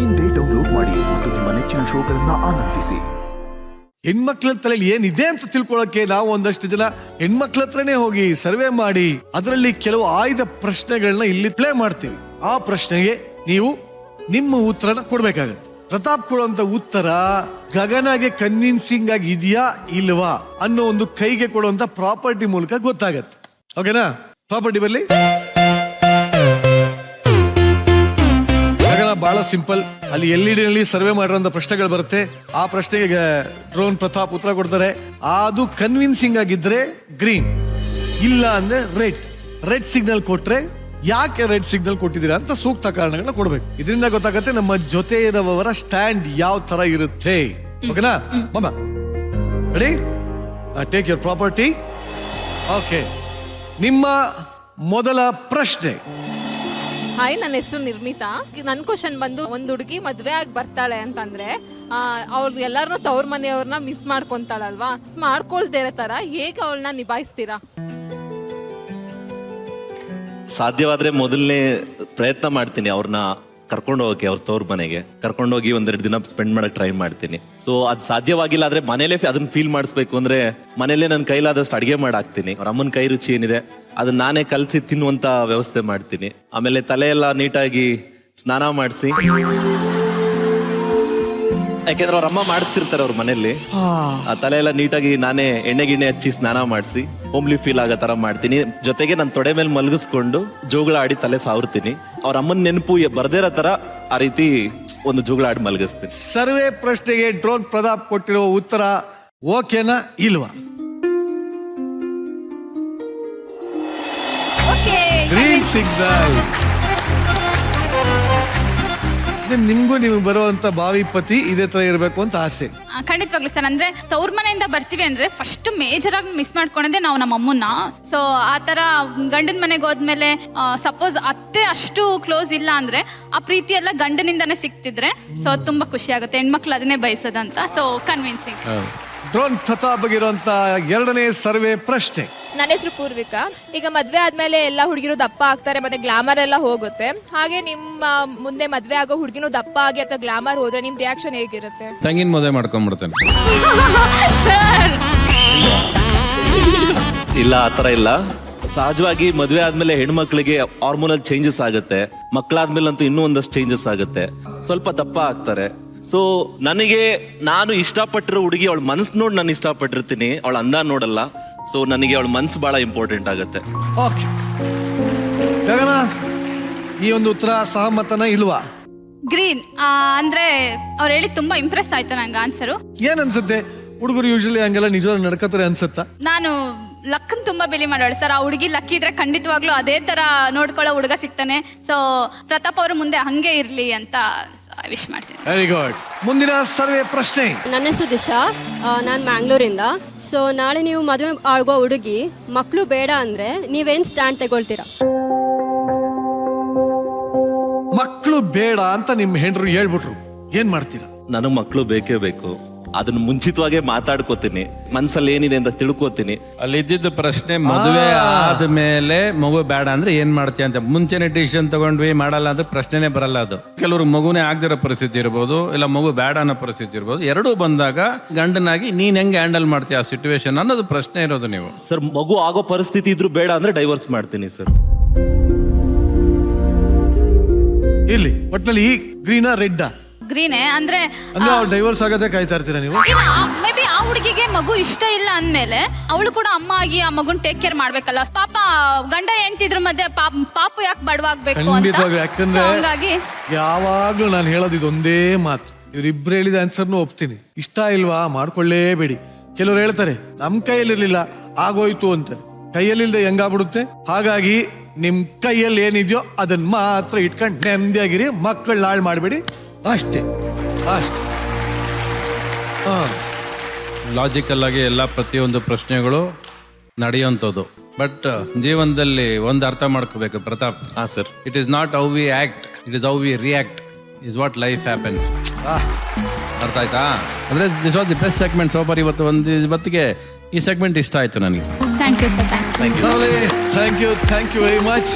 ಇಂದೇ ಡೌನ್ಲೋಡ್ ಮಾಡಿ ಮತ್ತು ನಿಮ್ಮ ನೆಚ್ಚಿನ ಶೋಗಳನ್ನ ಆನಂದಿಸಿ. ಹೆಣ್ಮಕ್ಳ ತಲೆಯಲ್ಲಿ ಏನಿದೆ ಅಂತ ತಿಳ್ಕೊಳ್ಳೋಕೆ ನಾವು ಒಂದಷ್ಟು ಜನ ಹೆಣ್ಮಕ್ಳ ಹತ್ರನೇ ಹೋಗಿ ಸರ್ವೆ ಮಾಡಿ ಅದರಲ್ಲಿ ಕೆಲವು ಆಯ್ದ ಪ್ರಶ್ನೆಗಳನ್ನ ಇಲ್ಲಿ ಪ್ಲೇ ಮಾಡ್ತೀವಿ. ಆ ಪ್ರಶ್ನೆಗೆ ನೀವು ನಿಮ್ಮ ಉತ್ತರನ ಕೊಡ್ಬೇಕಾಗತ್ತೆ. ಪ್ರತಾಪ್ ಕೊಡುವಂತ ಉತ್ತರ ಗಗನಗೆ ಕನ್ವಿನ್ಸಿಂಗ್ ಆಗಿ ಇದೆಯಾ ಇಲ್ವಾ ಅನ್ನೋ ಒಂದು ಕೈಗೆ ಕೊಡುವಂತ ಪ್ರಾಪರ್ಟಿ ಮೂಲಕ ಗೊತ್ತಾಗತ್ತೆ. ಓಕೆನಾ? ಪ್ರಾಪರ್ಟಿ ಬರ್ಲಿ. ಬಹಳ ಸಿಂಪಲ್. ಅಲ್ಲಿ LED ನಲ್ಲಿ ಸರ್ವೆ ಮಾಡಿರೋಂಥ ಪ್ರಶ್ನೆಗಳು ಬರುತ್ತೆ. ಆ ಪ್ರಶ್ನೆಗೆ ಡ್ರೋನ್ ಪ್ರತಾಪ್ ಉತ್ತರ ಕೊಡ್ತಾರೆ. ಅದು ಕನ್ವಿನ್ಸಿಂಗ್ ಆಗಿದ್ರೆ ಗ್ರೀನ್, ಇಲ್ಲ ಅಂದ್ರೆ ರೆಡ್ ಸಿಗ್ನಲ್ ಕೊಟ್ರೆ ಯಾಕೆ ರೆಡ್ ಸಿಗ್ನಲ್ ಕೊಟ್ಟಿದ್ದೀರಾ ಅಂತ ಸೂಕ್ತ ಕಾರಣಗಳನ್ನ ಕೊಡ್ಬೇಕು. ಇದರಿಂದ ಗೊತ್ತಾಗತ್ತೆ ನಮ್ಮ ಜೊತೆ ಇರುವವರ ಸ್ಟ್ಯಾಂಡ್ ಯಾವ ತರ ಇರುತ್ತೆ. ಓಕೆನಾ ಮಮ್ಮ? Ready? Take your property. Okay, ನಿಮ್ಮ ಮೊದಲ ಪ್ರಶ್ನೆ. ಹಾಯ್, ನನ್ನ ಹೆಸರು ನಿರ್ಮಿತಾ. ನನ್ನ ಕ್ವಶನ್ ಬಂದು, ಒಂದು ಹುಡುಗಿ ಮದ್ವೆ ಆಗಿ ಬರ್ತಾಳೆ ಅಂತಂದ್ರೆ ಅವ್ರು ಎಲ್ಲಾರನ್ನೂ ತವ್ರ ಮನೆಯವ್ರನ್ನ ಮಿಸ್ ಮಾಡ್ಕೊಂತಾಳಲ್ವಾ? ಮಾಡ್ಕೊಳ್ದೇ ಇರೋ ತರ ಹೇಗೆ ಅವಳನ್ನ ನಿಭಾಯಿಸ್ತೀರಾ? ಸಾಧ್ಯವಾದ್ರೆ ಮೊದಲನೇ ಪ್ರಯತ್ನ ಮಾಡ್ತೀನಿ ಅವ್ರನ್ನ ಕರ್ಕೊಂಡು ಹೋಗಕ್ಕೆ, ಅವ್ರ ತವ್ರ ಮನೆಗೆ ಕರ್ಕೊಂಡೋಗಿ ಒಂದೆರಡು ದಿನ ಸ್ಪೆಂಡ್ ಮಾಡಕ್ ಟ್ರೈ ಮಾಡ್ತೀನಿ. ಸೊ ಅದು ಸಾಧ್ಯವಾಗಿಲ್ಲ ಆದ್ರೆ ಮನೇಲೆ ಅದನ್ನ ಫೀಲ್ ಮಾಡಿಸ್ಬೇಕು ಅಂದ್ರೆ ಮನೇಲೆ ನನ್ನ ಕೈಲಾದಷ್ಟು ಅಡಿಗೆ ಮಾಡಾಕ್ತೀನಿ. ಅವ್ರ ಅಮ್ಮನ ಕೈ ರುಚಿ ಏನಿದೆ ಅದನ್ನ ನಾನೇ ಕಲಸಿ ತಿನ್ನುವಂತ ವ್ಯವಸ್ಥೆ ಮಾಡ್ತೀನಿ. ಆಮೇಲೆ ತಲೆ ಎಲ್ಲ ನೀಟಾಗಿ ಸ್ನಾನ ಮಾಡಿಸಿ, ಯಾಕೆಂದ್ರೆ ಅವ್ರ ಅಮ್ಮ ಮಾಡಿಸ್ತಿರ್ತಾರೆ ಅವ್ರ ಮನೇಲಿ. ಆ ತಲೆ ಎಲ್ಲ ನೀಟಾಗಿ ನಾನೇ ಎಣ್ಣೆ ಗಿಣ್ಣೆ ಹಚ್ಚಿ ಸ್ನಾನ ಮಾಡಿಸಿ ಹೋಮ್ಲಿ ಫೀಲ್ ಆಗೋ ತರ ಮಾಡ್ತೀನಿ. ಜೊತೆಗೆ ನನ್ನ ತೊಡೆ ಮೇಲೆ ಮಲಗಿಸ್ಕೊಂಡು ಜೋಗಳ ಆಡಿ ತಲೆ ಸಾವ್ರ್ತೀನಿ. ಅವ್ರ ಅಮ್ಮನ ನೆನಪು ಬರ್ದೇ ಇರೋ ತರ ಆ ರೀತಿ ಒಂದು ಜೋಗಳ ಆಡಿ ಮಲಗಿಸ್ತೀನಿ. ಸರ್ವೆ ಪ್ರಶ್ನೆಗೆ ಡ್ರೋನ್ ಪ್ರತಾಪ್ ಕೊಟ್ಟಿರುವ ಉತ್ತರ ಓಕೆನಾ ಇಲ್ವಾ? Green signal. ನಿಮ್ಗೂ ನಿಮ್ಗೆ ಬರುವಂತ ಭಾವಿ ಪತಿ ಇದೇ ತರ ಇರಬೇಕು ಅಂತ ಆಸೆ? ಖಂಡಿತವಾಗ್ಲು ಸರ್. ಅಂದ್ರೆ ತವ್ರ ಮನೆಯಿಂದ ಬರ್ತೀವಿ ಅಂದ್ರೆ ಫಸ್ಟ್ ಮೇಜರ್ ಆಗಿ ಮಿಸ್ ಮಾಡ್ಕೊಂಡೆ ನಾವು ನಮ್ಮ ಅಮ್ಮನ್ನ. ಸೊ ಆ ತರ ಗಂಡನ ಮನೆಗೆ ಹೋದ್ಮೇಲೆ ಸಪೋಸ್ ಅತ್ತೆ ಅಷ್ಟು ಕ್ಲೋಸ್ ಇಲ್ಲ ಅಂದ್ರೆ ಆ ಪ್ರೀತಿ ಎಲ್ಲ ಗಂಡನಿಂದಾನೇ ಸಿಕ್ತಿದ್ರೆ ಸೊ ತುಂಬಾ ಖುಷಿ ಆಗುತ್ತೆ. ಹೆಣ್ಮಕ್ಳು ಅದನ್ನೇ ಬಯಸೋದಂತ. So convincing. ಡ್ರೋನ್ ಪ್ರತಾಪ್ ಆಗಿರುವಂತ ಎರಡನೇ ಸರ್ವೆ ಪ್ರಶ್ನೆ. ನನ್ನ ಹೆಸರು ಪೂರ್ವಿಕಾ. ಈಗ ಮದ್ವೆ ಆದ್ಮೇಲೆ ಎಲ್ಲ ಹುಡುಗಿರು ದಪ್ಪ ಆಗ್ತಾರೆ, ಮತ್ತೆ ಗ್ಲಾಮರ್ ಎಲ್ಲ ಹೋಗುತ್ತೆ. ಹಾಗೆ ನಿಮ್ಮ ಮುಂದೆ ಮದ್ವೆ ಆಗೋ ಹುಡುಗಿನೂ ದಪ್ಪ ಆಗಿ ಅಥವಾ ಗ್ಲಾಮರ್ ಹೋದ್ರೆ ನಿಮ್ ರಿಯಾಕ್ಷನ್ ಹೇಗಿರುತ್ತೆ? ತಂಗಿನ ಮದುವೆ ಮಾಡ್ಕೊಂಡ್ಬಿಡ್ತೇನೆ. ಇಲ್ಲ, ಆತರ ಇಲ್ಲ. ಸಹಜವಾಗಿ ಮದ್ವೆ ಆದ್ಮೇಲೆ ಹೆಣ್ಮಕ್ಳಿಗೆ ಹಾರ್ಮೋನಲ್ ಚೇಂಜಸ್ ಆಗುತ್ತೆ. ಮಕ್ಕಳಾದ್ಮೇಲೆ ಅಂತೂ ಇನ್ನೂ ಒಂದಷ್ಟು ಚೇಂಜಸ್ ಆಗುತ್ತೆ. ಸ್ವಲ್ಪ ದಪ್ಪ ಆಗ್ತಾರೆ. ಸೊ ನನಗೆ ನಾನು ಇಷ್ಟಪಟ್ಟಿರೋ ಹುಡುಗಿ ಅವಳ ಮನಸ್ಸು ನೋಡಿ ನಾನು ಇಷ್ಟಪಟ್ಟಿರ್ತೀನಿ, ಅವಳ ಅಂದ ನೋಡಲ್ಲ. ಸೊ ನನಗೆ ಅವಳ ಮನಸ್ಸು ಬಹಳ ಇಂಪಾರ್ಟೆಂಟ್ ಆಗುತ್ತೆ. ಓಕೆ ಗಗನ, ಈ ಒಂದು ಉತ್ತರ ಸಹಮತನ ಇಲ್ವಾ? ಗ್ರೀನ್. ಅಂದ್ರೆ ಅವ್ರು ಹೇಳಿ ತುಂಬಾ ಇಂಪ್ರೆಸ್ ಆಯ್ತು ನಂಗೆ ಆನ್ಸರು. ಏನ್ ಅನ್ಸುತ್ತೆ? ಹುಡುಗರು ಯೂಶಲಿ ಹಂಗೆಲ್ಲ ನಿಜವಾಗಿ ನಡ್ಕತಾರೆ ಅನ್ಸುತ್ತಾ? ನಾನು ಲಕ್ಕನ್ ತುಂಬಾ ಬೆಲೆ ಮಾಡೋಳು ಸರ್. ಆ ಹುಡುಗಿ ಲಕ್ಕಿ ಇದ್ರೆ ಖಂಡಿತವಾಗ್ಲೂ ಅದೇ ತರ ನೋಡ್ಕೊಳ್ಳೋ ಹುಡುಗ ಸಿಗ್ತಾನೆ. ಸೊ ಪ್ರತಾಪ್ ಅವರು ಮುಂದೆ ಹಂಗೆ ಇರ್ಲಿ ಅಂತ ವಿಶ್ ಮಾಡ್ತೀನಿ. Very good. ಮುಂದಿನ ಸರ್ವೆ ಪ್ರಶ್ನೆ. ನನ್ನ ಹೆಸರು ದಿಶಾ, ನಾನು ಮ್ಯಾಂಗ್ಳೂರಿಂದ. ಸೊ ನಾಳೆ ನೀವು ಮದುವೆ ಆಗೋ ಹುಡುಗಿ ಮಕ್ಕಳು ಬೇಡ ಅಂದ್ರೆ ನೀವೇನ್ ಸ್ಟ್ಯಾಂಡ್ ತಗೊಳ್ತೀರಾ? ಮಕ್ಕಳು ಬೇಡ ಅಂತ ನಿಮ್ಮ ಹೆಂಡ್ರು ಹೇಳ್ಬಿಟ್ರು, ಏನ್ ಮಾಡ್ತೀರಾ? ನನಗ್ ಮಕ್ಕಳು ಬೇಕೇ ಬೇಕು. ಅದನ್ನ ಮುಂಚಿತವಾಗೇ ಮಾತಾಡ್ಕೋತೀನಿ, ಮನ್ಸಲ್ಲಿ ಏನಿದೆ ಅಂತ ತಿಳ್ಕೊತೀನಿ. ಅಲ್ಲಿ ಇದ್ದಿದ್ದ ಪ್ರಶ್ನೆ ಮದುವೆ ಆದ್ಮೇಲೆ ಮಗು ಬೇಡ ಅಂದ್ರೆ ಏನ್ ಮಾಡ್ತೀಯ ಅಂತ. ಮುಂಚೆನೆ ಡಿಸಿಷನ್ ತಗೊಂಡ್ವಿ ಮಾಡಲ್ಲ ಅಂದ್ರೆ ಪ್ರಶ್ನೆನೇ ಬರಲ್ಲ. ಅದು ಕೆಲವರು ಮಗುನೇ ಆಗದಿರೋ ಪರಿಸ್ಥಿತಿ ಇರ್ಬೋದು, ಇಲ್ಲ ಮಗು ಬೇಡ ಅನ್ನೋ ಪರಿಸ್ಥಿತಿ ಇರ್ಬೋದು. ಎರಡೂ ಬಂದಾಗ ಗಂಡನಾಗಿ ನೀನ್ ಹೆಂಗೆ ಹ್ಯಾಂಡಲ್ ಮಾಡ್ತೀಯ ಆ ಸಿಚುವೇಶನ್ ಅನ್ನೋದು ಪ್ರಶ್ನೆ ಇರೋದು. ನೀವು ಸರ್ ಮಗು ಆಗೋ ಪರಿಸ್ಥಿತಿ ಇದ್ರು ಬೇಡ ಅಂದ್ರೆ ಡೈವರ್ಸ್ ಮಾಡ್ತೀನಿ ಸರ್. ಇಲ್ಲಿ ಒಟ್ನಲ್ಲಿ ಈ ಗ್ರೀನಾ ರೆಡ್ಡಾ? ಗ್ರೀನೇ. ಅಂದ್ರೆ ಡೈವರ್ಸ್ ಆಗೋದೇ ಕಾಯ್ತಾ ಇರ್ತೀರಾ ನೀವು? ಮೇ ಬಿ ಆ ಹುಡುಗಿಗೆ ಮಗು ಇಷ್ಟ ಇಲ್ಲ ಅಂದ್ಮೇಲೆ ಅವಳು ಕೂಡ ಅಮ್ಮ ಆಗಿ ಆ ಮಗುನ್ ಟೇಕ್ ಕೇರ್ ಮಾಡ್ಬೇಕಲ್ಲ. ಪಾಪ ಗಂಡ ಹೆಂಡ್ತಿದ್ರ ಮಧ್ಯೆ ಪಾಪು ಯಾಕೆ ಬಡವಾಗ್ಬೇಕು ಅಂತ. ಯಾಕಂದ್ರೆ ಹಂಗಾಗಿ ಯಾವಾಗ್ಲೂ ನಾನು ಹೇಳೋದು ಇದೊಂದೇ ಮಾತು, ಇವ್ರಿಬ್ರು ಹೇಳಿದ ಆನ್ಸರ್ನು ಒಪ್ತೀನಿ. ಇಷ್ಟ ಇಲ್ವಾ ಮಾಡ್ಕೊಳ್ಳೇಬೇಡಿ. ಕೆಲವ್ರು ಹೇಳ್ತಾರೆ ನಮ್ ಕೈಯಲ್ಲಿರ್ಲಿಲ್ಲ ಆಗೋಯ್ತು ಅಂತ. ಕೈಯಲ್ಲಿಲ್ದೆ ಹೆಂಗಾಗ್ಬಿಡುತ್ತೆ. ಹಾಗಾಗಿ ನಿಮ್ ಕೈಯಲ್ಲಿ ಏನಿದೆಯೋ ಅದನ್ನ ಮಾತ್ರ ಇಟ್ಕೊಂಡು ನೆಮ್ಮದಿಯಾಗಿರಿ, ಮಕ್ಕಳನ್ನ ಹಾಳು ಮಾಡಬೇಡಿ. ಅಷ್ಟೇ ಅಷ್ಟೇ. ಲಾಜಿಕಲ್ ಆಗಿ ಎಲ್ಲ ಪ್ರತಿಯೊಂದು ಪ್ರಶ್ನೆಗಳು ನಡೆಯುವಂಥದ್ದು. ಬಟ್ ಜೀವನದಲ್ಲಿ ಒಂದು ಅರ್ಥ ಮಾಡ್ಕೋಬೇಕು ಪ್ರತಾಪ್. ಹಾ sir. It is not how we act, it is how we react is what life happens. ಅರ್ಥ ಆಯ್ತಾ? ಅಂದ್ರೆ this was the best segment so far. ಇವತ್ತಿಗೆ ಈ ಸೆಗ್ಮೆಂಟ್ ಇಷ್ಟ ಆಯ್ತು ನನಗೆ. Thank you sir. Thank you. Thank you very much.